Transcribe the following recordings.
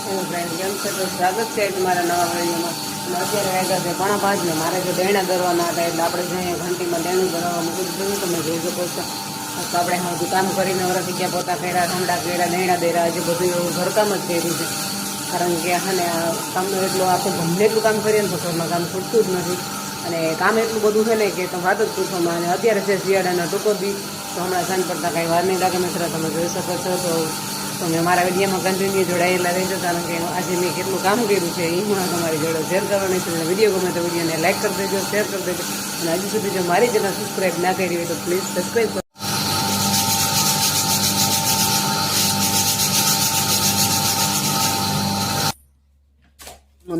Friend કેમ છે તો સ્વાગત છે તમારા નવા વિડીયોમાં. અને અત્યારે વાગ્યા છે 5:30 ને મારે જો દેણા દરવાના હતા એટલે આપણે જો અહીંયા ઘંટીમાં દેણું દરવા મૂકી દીધું. તમે જોઈ શકો છો. તો આપણે હજુ કામ કરીને વરસી ગયા, પોતા કર્યા, ઠંડા કર્યા, દેણા દેરા, હજી બધું એવું ઘરકામ જ કર્યું છે. કારણ કે હા ને કામનું એટલું આપણે ગમે એટલું કામ કરીએ ને તો ઘરમાં કામ ખૂટતું જ નથી. અને કામ એટલું બધું છે ને કે તમે વાત જ પૂછવામાં. અને અત્યારે છે શિયાળાના ટૂંકો દી, તો હમણાં સાંજ પડતા કાંઈ વાર નહીં લાગે મિત્રો. તમે જોઈ શકો છો. તો તમે મારા વિડીયોમાં કન્ટિન્યુ જોડાયેલા રહેજો, કારણ કે આજે મેં કેટલું કામ કર્યું છે એ હું તમારી જોડે શેર કરવાની છું. અને વિડીયો ગમે તો વિડીયોને લાઈક કરી દેજો, શેર કરી દેજો. અને હજુ સુધી જો મારી ચેનલ સબસ્ક્રાઈબ ના કરી હોય તો પ્લીઝ સબસ્ક્રાઈબ કરો.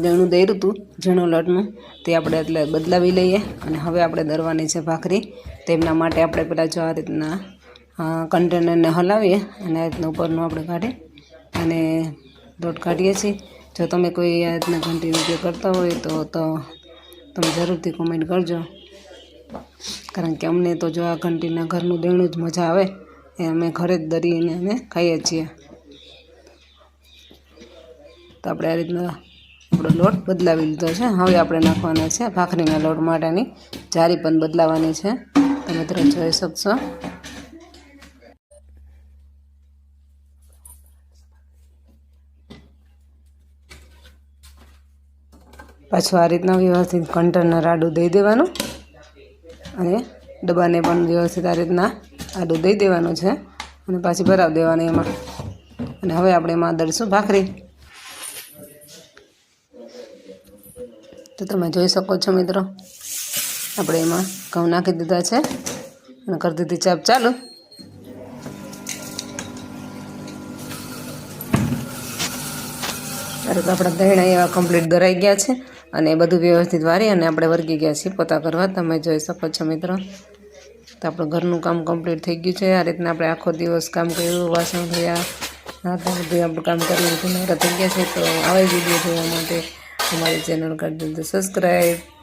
દેણું દર્યું હતું ઝીણું લોટનું, તે આપણે એટલે બદલાવી લઈએ. અને હવે આપણે દરવાની છે ભાખરી. તેમના માટે આપણે પહેલાં જો આ રીતના કન્ટેનરને હલાવીએ અને આ રીતના ઉપરનું આપણે કાઢી અને લોટ કાઢીએ છીએ. જો તમે કોઈ આ રીતના ઘંટીનો ઉપયોગ કરતા હોય તો તમે જરૂરથી કોમેન્ટ કરજો, કારણ કે અમને તો જો આ ઘંટીના ઘરનું દેણું જ મજા આવે. એ અમે ઘરે જ દરીને અમે ખાઈએ છીએ. તો આપણે આ રીતના આપણો લોટ બદલાવી લીધો છે. હવે આપણે નાખવાના છે ભાખરીના લોટ માટેની જારી પણ બદલાવાની છે. તમે તરત જોઈ શકશો. પાછું આ રીતના વ્યવસ્થિત કન્ટેનર આડું દઈ દેવાનું અને ડબ્બાને પણ વ્યવસ્થિત આ રીતના આડું દઈ દેવાનું છે અને પાછી ભરાવી દેવાની એમાં. અને હવે આપણે એમાં દળશું ભાખરી. તો તમે જોઈ શકો છો મિત્રો, આપણે એમાં ઘઉં નાખી દીધા છે અને કરી દીધી ચાપ ચાલુ. ત્યારે તો આપણા દહેણા એવા કમ્પ્લીટ દરાઈ ગયા છે અને એ બધું વ્યવસ્થિત વારી અને આપણે વર્ગી ગયા છીએ પોતા કરવા. તમે જોઈ શકો છો મિત્રો. તો આપણું ઘરનું કામ કમ્પ્લીટ થઈ ગયું છે. આ રીતના આપણે આખો દિવસ કામ કર્યું, વાસણ ધોયા, બધું આપણું કામ કરી લીધું, નવરા થઈ ગયા છે. તો આવા વિડીયો જોવા માટે અમારી ચેનલ કરી દીધું સબસ્ક્રાઈબ.